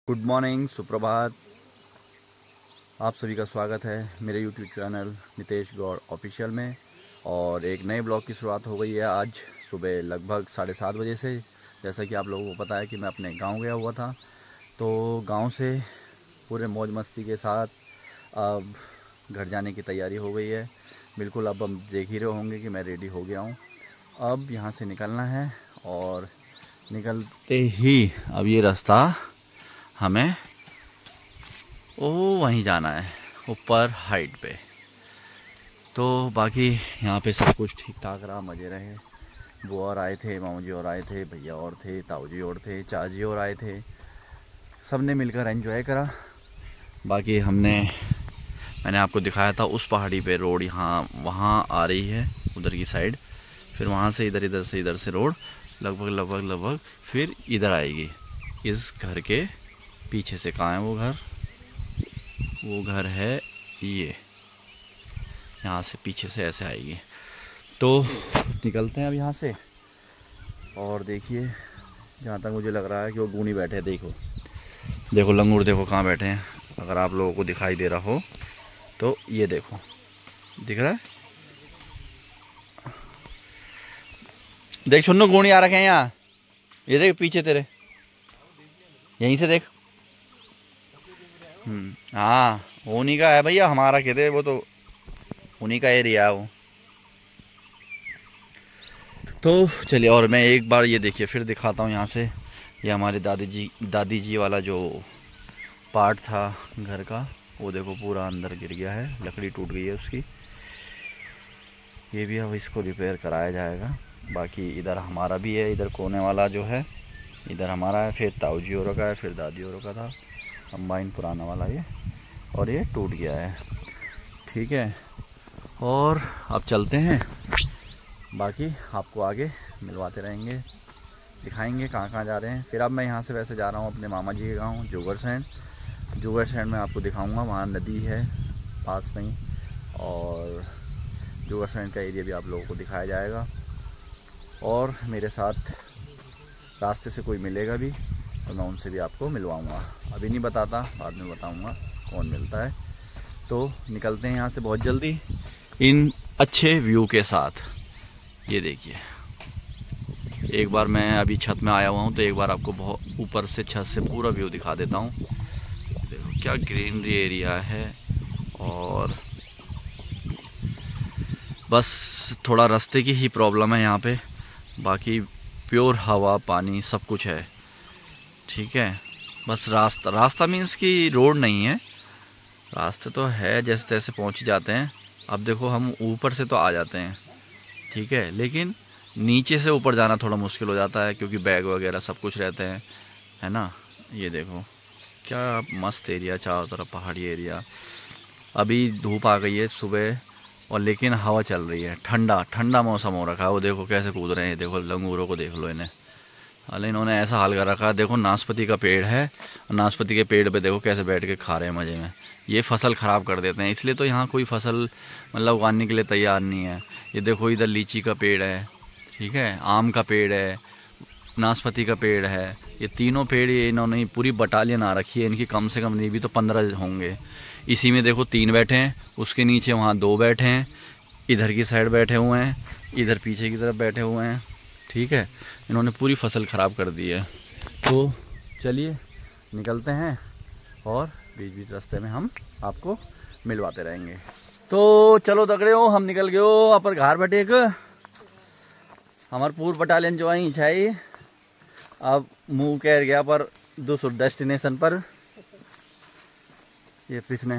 Good morning, सुप्रभात। आप सभी का स्वागत है मेरे YouTube channel Nitesh Gaur official में। और एक नए ब्लॉग की शुरुआत हो गई है आज सुबह लगभग 7:30 बजे से। जैसा कि आप लोगों को पता है कि मैं अपने गांव गया हुआ था, तो गांव से पूरे मौज मस्ती के साथ अब घर जाने की तैयारी हो गई है। बिल्कुल, अब हम देख ही रहे होंगे कि मैं रेडी हो गया हूँ। अब यहाँ से निकलना है और निकलते ही अब ये रास्ता हमें वहीं जाना है, ऊपर हाइट पे। तो बाकी यहाँ पे सब कुछ ठीक ठाक रहा, मज़े रहे। वो और आए थे, मामू जी और आए थे, भैया और थे, ताऊ जी और थे, चाची और आए थे। सब ने मिलकर एंजॉय करा। बाकी मैंने आपको दिखाया था उस पहाड़ी पे रोड यहाँ वहाँ आ रही है, उधर की साइड। फिर वहाँ से इधर से रोड लगभग फिर इधर आएगी, इस घर के पीछे से। कहाँ है वो घर? वो घर है ये, यहाँ से पीछे से ऐसे आएगी। तो निकलते हैं अब यहाँ से। और देखिए, जहाँ तक मुझे लग रहा है कि वो गूनी बैठे हैं। देखो लंगूर, देखो कहाँ बैठे हैं। अगर आप लोगों को दिखाई दे रहा हो तो ये देखो, दिख रहा है? देख सुनो, गूनी आ रखे हैं यहाँ। ये देख पीछे तेरे, यहीं से देख। हाँ, उन्हीं का है भैया, हमारा कहते वो तो उन्हीं का एरिया है वो। तो चलिए, और मैं एक बार ये देखिए फिर दिखाता हूँ यहाँ से। ये हमारे दादी जी वाला जो पार्ट था घर का, वो देखो पूरा अंदर गिर गया है, लकड़ी टूट गई है उसकी। ये भी अब इसको रिपेयर कराया जाएगा। बाकी इधर हमारा भी है, इधर कोने वाला जो है इधर हमारा है, फिर ताऊ जी औरों का है, फिर दादी औरों का था, कंबाइन पुराना वाला ये। और ये टूट गया है, ठीक है। और अब चलते हैं, बाकी आपको आगे मिलवाते रहेंगे, दिखाएंगे कहाँ कहाँ जा रहे हैं। फिर अब मैं यहाँ से वैसे जा रहा हूँ अपने मामा जी के गाँव जुगरसैंड में आपको दिखाऊंगा। वहाँ नदी है पास में ही, और जुगरसैंड का एरिया भी आप लोगों को दिखाया जाएगा। और मेरे साथ रास्ते से कोई मिलेगा भी तो मैं उनसे भी आपको मिलवाऊँगा। अभी नहीं बताता, बाद में बताऊँगा कौन मिलता है। तो निकलते हैं यहाँ से बहुत जल्दी इन अच्छे व्यू के साथ। ये देखिए, एक बार मैं अभी छत में आया हुआ हूँ, तो एक बार आपको बहुत ऊपर से छत से पूरा व्यू दिखा देता हूँ। देखो क्या ग्रीनरी एरिया है। और बस थोड़ा रास्ते की ही प्रॉब्लम है यहाँ पे, बाकी प्योर हवा पानी सब कुछ है, ठीक है। बस रास्ता मीन्स कि रोड नहीं है, रास्ते तो है, जैसे तैसे पहुँच ही जाते हैं। अब देखो हम ऊपर से तो आ जाते हैं, ठीक है, लेकिन नीचे से ऊपर जाना थोड़ा मुश्किल हो जाता है, क्योंकि बैग वगैरह सब कुछ रहते हैं, है ना। ये देखो क्या मस्त एरिया, चारों तरफ पहाड़ी एरिया। अभी धूप आ गई है सुबह, और लेकिन हवा चल रही है, ठंडा ठंडा मौसम हो रखा है। वो देखो कैसे कूद रहे हैं, देखो लंगूरों को देख लो इन्हें। अरे इन्होंने ऐसा हाल कर रखा है। देखो नाशपाती का पेड़ है, नाशपाती के पेड़ पे देखो कैसे बैठ के खा रहे हैं मज़े में। ये फसल ख़राब कर देते हैं, इसलिए तो यहाँ कोई फसल मतलब उगाने के लिए तैयार नहीं है। ये देखो इधर लीची का पेड़ है, ठीक है, आम का पेड़ है, नाशपाती का पेड़ है। ये तीनों पेड़ ये इन्होंने पूरी बटालियन आ रखी है इनकी, कम से कम नहीं भी तो 15 होंगे। इसी में देखो 3 बैठे हैं, उसके नीचे वहाँ 2 बैठे हैं, इधर की साइड बैठे हुए हैं, इधर पीछे की तरफ बैठे हुए हैं, ठीक है। इन्होंने पूरी फसल ख़राब कर दी है। तो चलिए निकलते हैं, और बीच बीच रास्ते में हम आपको मिलवाते रहेंगे। तो चलो तगड़े हो, हम निकल गए हो अपर घर बैठे एक हमार पूर्व बटालियन जो आई छाई। अब मुँह कह गया पर दूसरे डेस्टिनेशन पर। ये पिछने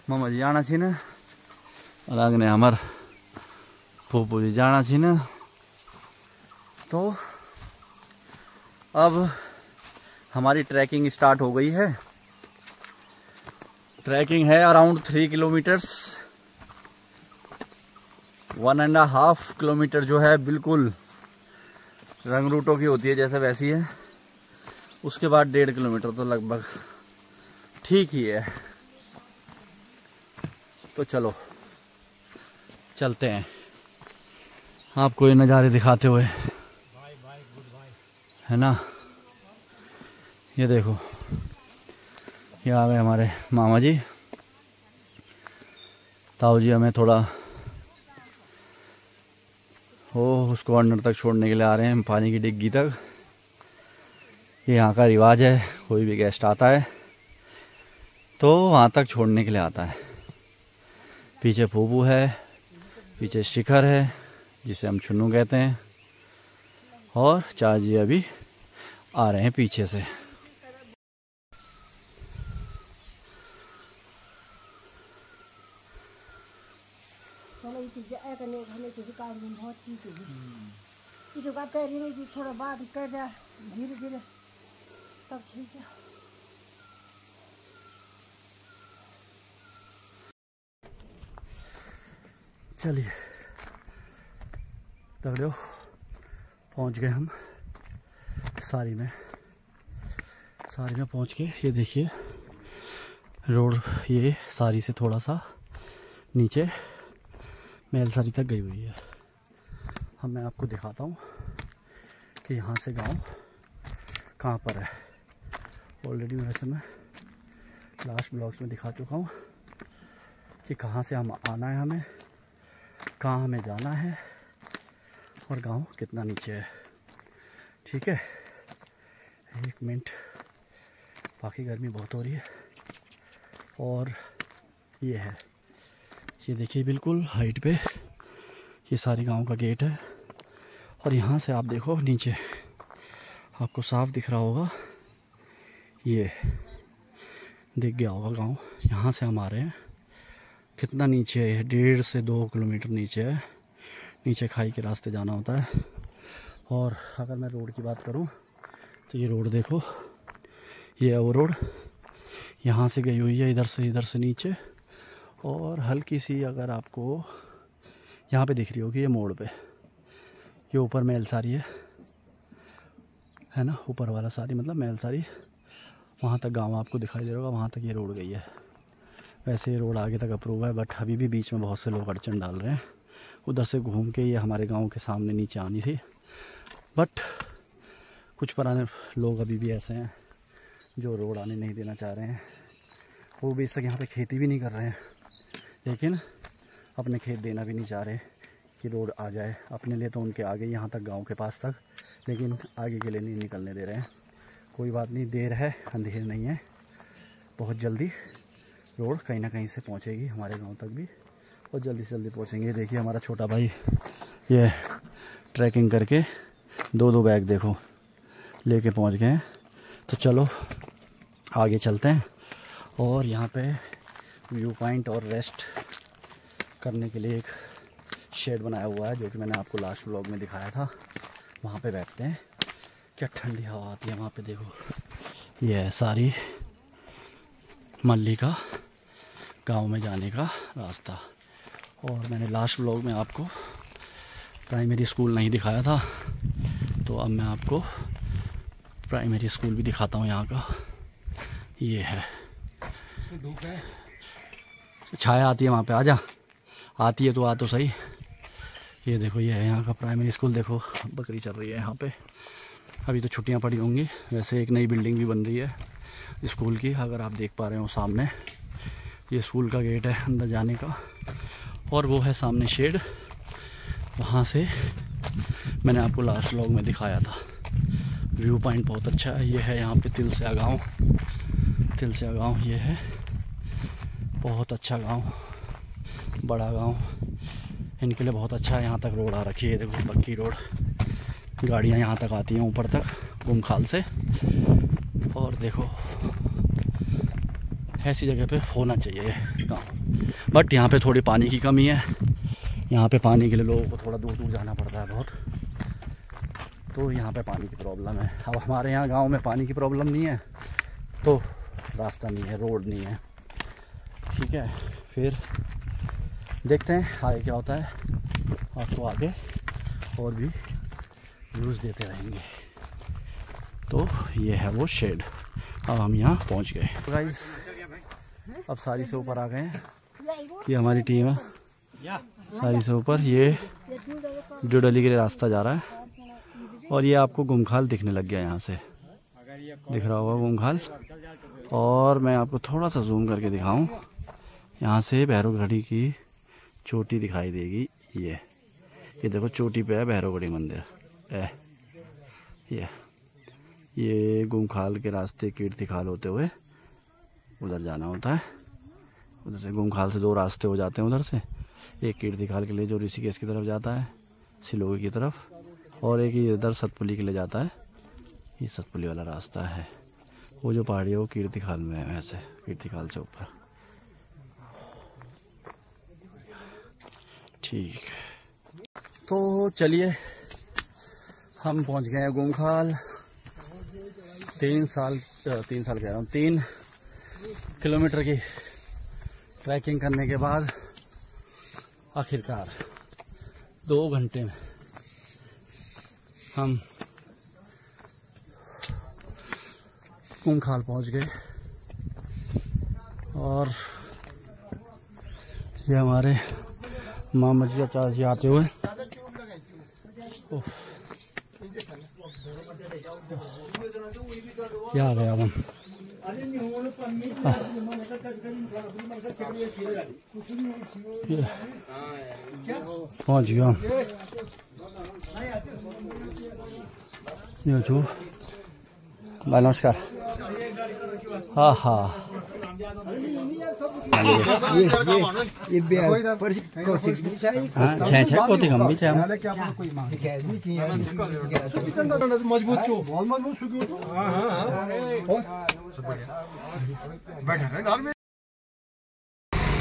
मामा जी जाना छी न, और आगने हमार फूफू जी जाना छी न। तो अब हमारी ट्रैकिंग स्टार्ट हो गई है। ट्रैकिंग है अराउंड 3 किलोमीटर्स, 1.5 किलोमीटर जो है बिल्कुल रंग रूटों की होती है जैसे वैसी है। उसके बाद 1.5 किलोमीटर तो लगभग ठीक ही है। तो चलो चलते हैं, आपको ये नज़ारे दिखाते हुए, है ना। ये देखो ये आ गए हमारे मामा जी। ताऊ जी हमें थोड़ा उस कॉर्नर तक छोड़ने के लिए आ रहे हैं, पानी की डिग्गी तक। ये यहाँ का रिवाज है, कोई भी गेस्ट आता है तो वहाँ तक छोड़ने के लिए आता है। पीछे फूफू है, पीछे शिखर है जिसे हम छुन्नू कहते हैं, और चाची अभी आ रहे हैं पीछे से। थोड़ा बात कर धीरे धीरे तब ठीक है। चलिए तगड़ो, पहुंच गए हम सारी में पहुंच के। ये देखिए रोड, ये सारी से थोड़ा सा नीचे मेलसारी तक गई हुई है। हम मैं आपको दिखाता हूँ कि यहाँ से गांव कहाँ पर है। ऑलरेडी वैसे मैं लास्ट ब्लॉग्स में दिखा चुका हूँ कि कहाँ से हम आना है, हमें कहाँ हमें जाना है और गांव कितना नीचे है। ठीक है, 1 मिनट, बाकी गर्मी बहुत हो रही है। और ये है, ये देखिए बिल्कुल हाइट पे ये सारी गांव का गेट है। और यहाँ से आप देखो नीचे, आपको साफ दिख रहा होगा, ये दिख गया होगा गांव। यहाँ से हम आ रहे हैं, कितना नीचे है, 1.5 से 2 किलोमीटर नीचे है। नीचे खाई के रास्ते जाना होता है। और अगर मैं रोड की बात करूं तो ये रोड देखो, ये है वो रोड, यहाँ से गई हुई है इधर से नीचे। और हल्की सी अगर आपको यहाँ पे दिख रही होगी, ये मोड़ पे, ये ऊपर मेलसारी है ना, ऊपर वाला सारी मतलब मेलसारी, वहाँ तक गांव आपको दिखाई दे रहा होगा, वहाँ तक ये रोड गई है। वैसे ये रोड आगे तक अप्रूव है, बट अभी भी बीच में बहुत से लोग अड़चन डाल रहे हैं। उधर से घूम के ये हमारे गांव के सामने नीचे आनी थी, बट कुछ पुराने लोग अभी भी ऐसे हैं जो रोड आने नहीं देना चाह रहे हैं। वो बेशक यहाँ पे खेती भी नहीं कर रहे हैं, लेकिन अपने खेत देना भी नहीं चाह रहे कि रोड आ जाए। अपने लिए तो उनके आगे यहाँ तक, गांव के पास तक, लेकिन आगे के लिए नहीं निकलने दे रहे हैं। कोई बात नहीं, देर है, अंधेर नहीं है, बहुत जल्दी रोड कहीं ना कहीं से पहुँचेगी हमारे गांव तक भी, और जल्दी से जल्दी पहुँचेंगे। देखिए हमारा छोटा भाई ये ट्रैकिंग करके 2 बैग देखो लेके पहुँच गए हैं। तो चलो आगे चलते हैं। और यहाँ पे व्यू पॉइंट और रेस्ट करने के लिए एक शेड बनाया हुआ है, जो कि मैंने आपको लास्ट व्लॉग में दिखाया था। वहाँ पे बैठते हैं, क्या ठंडी हवा आती है वहाँ पे। देखो ये है सारी मल्ली का गांव में जाने का रास्ता। और मैंने लास्ट व्लॉग में आपको प्राइमरी स्कूल नहीं दिखाया था, तो अब मैं आपको प्राइमरी स्कूल भी दिखाता हूँ यहाँ का। ये है, धूप है, छाया आती है वहाँ पे, आजा, आती है तो आ तो सही। ये देखो, ये है यहाँ का प्राइमरी स्कूल। देखो बकरी चल रही है यहाँ पे, अभी तो छुट्टियाँ पड़ी होंगी। वैसे एक नई बिल्डिंग भी बन रही है स्कूल की, अगर आप देख पा रहे हो सामने, ये स्कूल का गेट है अंदर जाने का। और वो है सामने शेड, वहाँ से मैंने आपको लास्ट व्लॉग में दिखाया था। व्यू पॉइंट बहुत अच्छा है। ये है यहाँ पे तिलसिया गाँव, तिलसिया गाँव ये है, बहुत अच्छा गाँव, बड़ा गाँव, इनके लिए बहुत अच्छा है। यहाँ तक रोड आ रखी है, देखो पक्की रोड, गाड़ियाँ यहाँ तक आती हैं ऊपर तक गुमखाल से। और देखो ऐसी जगह पे होना चाहिए गाँव, बट यहाँ पे थोड़ी पानी की कमी है। यहाँ पे पानी के लिए लोगों को थोड़ा दूर दूर जाना पड़ता है बहुत, तो यहाँ पे पानी की प्रॉब्लम है। अब हमारे यहाँ गांव में पानी की प्रॉब्लम नहीं है, तो रास्ता नहीं है, रोड नहीं है। ठीक है, फिर देखते हैं आगे क्या होता है, आपको आगे और भी व्यूज़ देते रहेंगे। तो ये है वो शेड। अब हम यहाँ पहुँच गए। तो गाइस अब सारी से ऊपर आ गए हैं, ये हमारी टीम है सारी से ऊपर। ये डुडली के लिए रास्ता जा रहा है, और ये आपको गुमखाल दिखने लग गया, यहाँ से दिख रहा होगा गुमखाल। और मैं आपको थोड़ा सा जूम करके दिखाऊं, यहाँ से भैरवगढ़ी की चोटी दिखाई देगी। ये देखो चोटी पे है भैरवगढ़ी मंदिर। ये गुमखाल के रास्ते कीर्तिखाल होते हुए उधर जाना होता है। उधर से गुमखाल से 2 रास्ते हो जाते हैं उधर से, एक कीर्तिखाल के लिए जो ऋषिकेश की तरफ जाता है सिलोगी की तरफ, और एक ये इधर सतपुली के लिए जाता है। ये सतपुली वाला रास्ता है। वो जो पहाड़ी है वो कीर्तिखाल में है, ऐसे कीर्तिखाल से ऊपर। ठीक, तो चलिए हम पहुंच गए हैं गुमखाल। 3 किलोमीटर की ट्रैकिंग करने के बाद आखिरकार 2 घंटे में हम गुमखाल पहुंच गए। और ये हमारे मामा जी चाचा जी आते हुए यहाँ गए अब हम। पहुंच गया हम। भाई नमस्कार। हाँ हाँ छः पोती कम भी छः मजबूत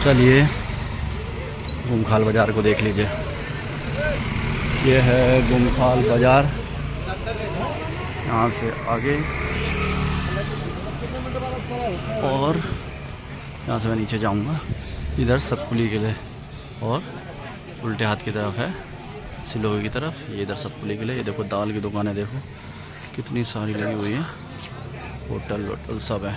चलिए गुमखाल बाज़ार को देख लीजिए। ये है गुमखाल बाज़ार। यहाँ से आगे और यहाँ से मैं नीचे जाऊँगा इधर सतपुली के लिए, और उल्टे हाथ की तरफ है सिलोगी की तरफ। ये इधर सतपुली के लिए। ये देखो दाल की दुकानें देखो कितनी सारी लगी हुई है, होटल वोटल सब है।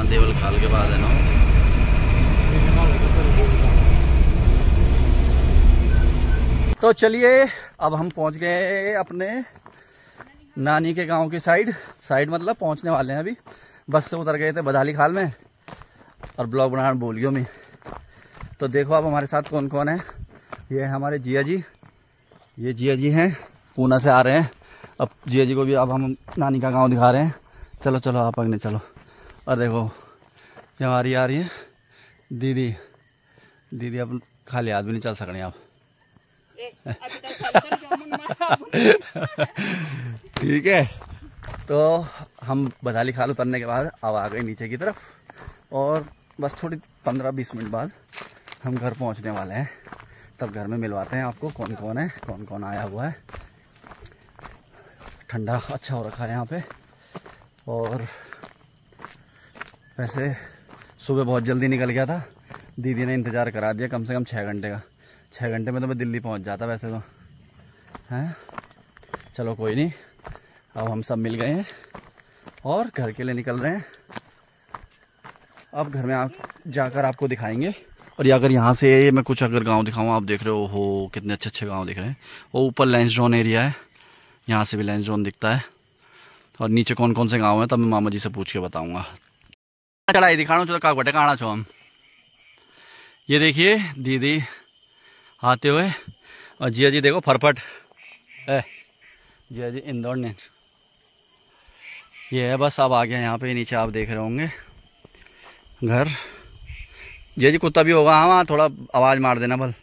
देवल खाल के बाद है ना। तो चलिए अब हम पहुंच गए अपने नानी के गांव की साइड मतलब पहुंचने वाले हैं। अभी बस से उतर गए थे बदाली खाल में और ब्लॉग बनाना भूल गया मैं। तो देखो अब हमारे साथ कौन कौन है। ये है हमारे जिया जी, ये जिया जी हैं पूना से आ रहे हैं। अब जिया जी को भी अब हम नानी का गांव दिखा रहे हैं। चलो चलो आप अगने चलो। और देखो ये हमारी आ रही है दीदी अब खाली हाथ भी नहीं चल सकने आप। ठीक है, तो हम बदाली खाल उतरने के बाद अब आ गए नीचे की तरफ, और बस थोड़ी 15-20 मिनट बाद हम घर पहुंचने वाले हैं। तब घर में मिलवाते हैं आपको कौन कौन है, कौन कौन आया हुआ है। ठंडा अच्छा हो रखा है यहाँ पे। और वैसे सुबह बहुत जल्दी निकल गया था, दीदी ने इंतज़ार करा दिया कम से कम 6 घंटे का। 6 घंटे में तो मैं दिल्ली पहुँच जाता वैसे तो हैं। चलो कोई नहीं, अब हम सब मिल गए हैं और घर के लिए निकल रहे हैं। अब घर में आप जाकर आपको दिखाएंगे। और अगर यहाँ से मैं कुछ अगर गांव दिखाऊँ, आप देख रहे हो कितने अच्छे अच्छे गांव दिख रहे हैं। वो ऊपर लैंसडाउन एरिया है, यहाँ से भी लैंसडाउन दिखता है। और नीचे कौन कौन से गांव हैं तब मैं मामा जी से पूछ के बताऊँगा। चढ़ाई दिखाना तो का बटे कहाँ छो हम। ये देखिए दीदी आते हुए, और जिया जी देखो फरफट है। जिया जी इंदौर ने ये है। बस अब आ गया यहाँ पे नीचे, आप देख रहे होंगे घर। जिया जी कुत्ता भी होगा। हाँ वहाँ थोड़ा आवाज़ मार देना भल।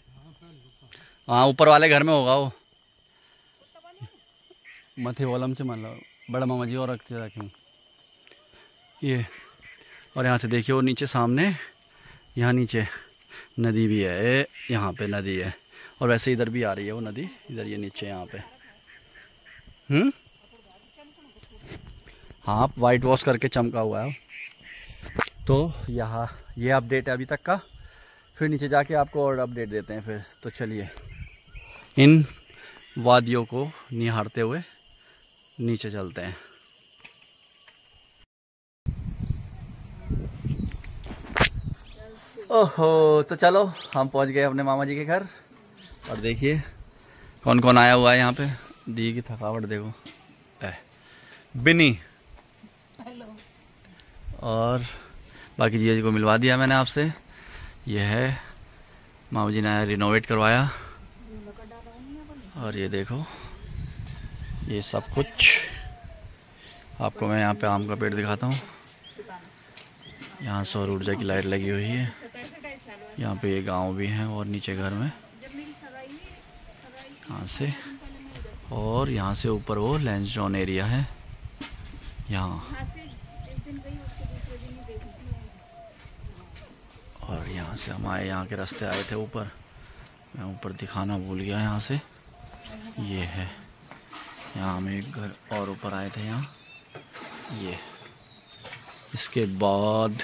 हाँ ऊपर वाले घर में होगा वो। मथे वोलम से मान लो बड़ा मामा जी और रखें ये। और यहाँ से देखिए वो नीचे सामने, यहाँ नीचे नदी भी है। यहाँ पे नदी है, और वैसे इधर भी आ रही है वो नदी, इधर ये नीचे यहाँ पे। हाँ वाइट वॉश करके चमका हुआ है। तो यहाँ ये अपडेट है अभी तक का। फिर नीचे जाके आपको और अपडेट देते हैं फिर। तो चलिए इन वादियों को निहारते हुए नीचे चलते हैं। ओहो, तो चलो हम पहुंच गए अपने मामा जी के घर। और देखिए कौन कौन आया हुआ है यहाँ पे। दी की थकावट देखो। बिनी और बाकी जीजा जी को मिलवा दिया मैंने आपसे। यह है मामा जी ने रिनोवेट करवाया। और ये देखो ये सब कुछ आपको मैं यहाँ पे आम का पेड़ दिखाता हूँ। यहाँ सौर ऊर्जा की लाइट लगी हुई है। यहाँ पे ये गांव भी है और नीचे घर में यहाँ से, और यहाँ से ऊपर वो लैंसडाउन एरिया है यहाँ। और यहाँ से हम आए, यहाँ के रास्ते आए थे ऊपर, मैं ऊपर दिखाना भूल गया। यहाँ से ये है, यहाँ हम एक घर और ऊपर आए थे यहाँ ये। इसके बाद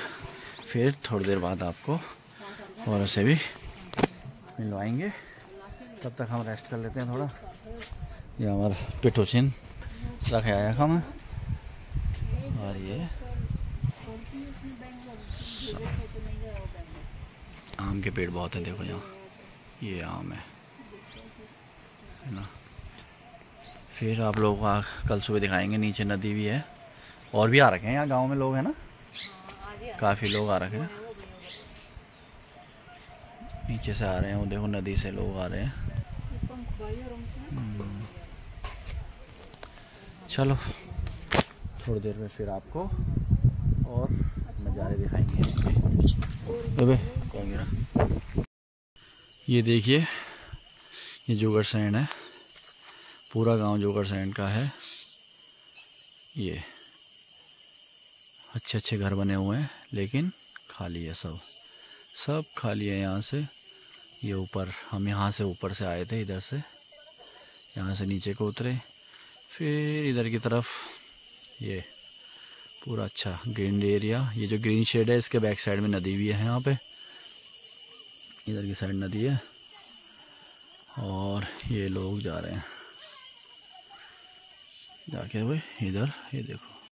फिर थोड़ी देर बाद आपको और से भी मिलवाएंगे। तब तक हम रेस्ट कर लेते हैं थोड़ा। ये हमारा पिठोचिन रखे आया था मैं। और ये आम के पेड़ बहुत हैं, देखो यहाँ ये आम है ना। फिर आप लोगों को कल सुबह दिखाएंगे। नीचे नदी भी है और भी आ रखे हैं यहाँ गांव में लोग, है ना, काफ़ी लोग आ रखे हैं। नीचे से आ रहे हैं, वो देखो नदी से लोग आ रहे हैं। चलो थोड़ी देर में फिर आपको और नज़ारे दिखाएंगे। कौन गिरा? ये देखिए ये जोगरसैंड है, पूरा गांव जोगरसैंड का है। ये अच्छे अच्छे घर बने हुए हैं लेकिन खाली है, सब खाली है यहाँ से। ये ऊपर हम यहाँ से ऊपर से आए थे, इधर से यहाँ से नीचे को उतरे, फिर इधर की तरफ ये पूरा अच्छा ग्रीन एरिया। ये जो ग्रीन शेड है इसके बैक साइड में नदी भी है। यहाँ पे इधर की साइड नदी है और ये लोग जा रहे हैं जाके हुए इधर, ये देखो।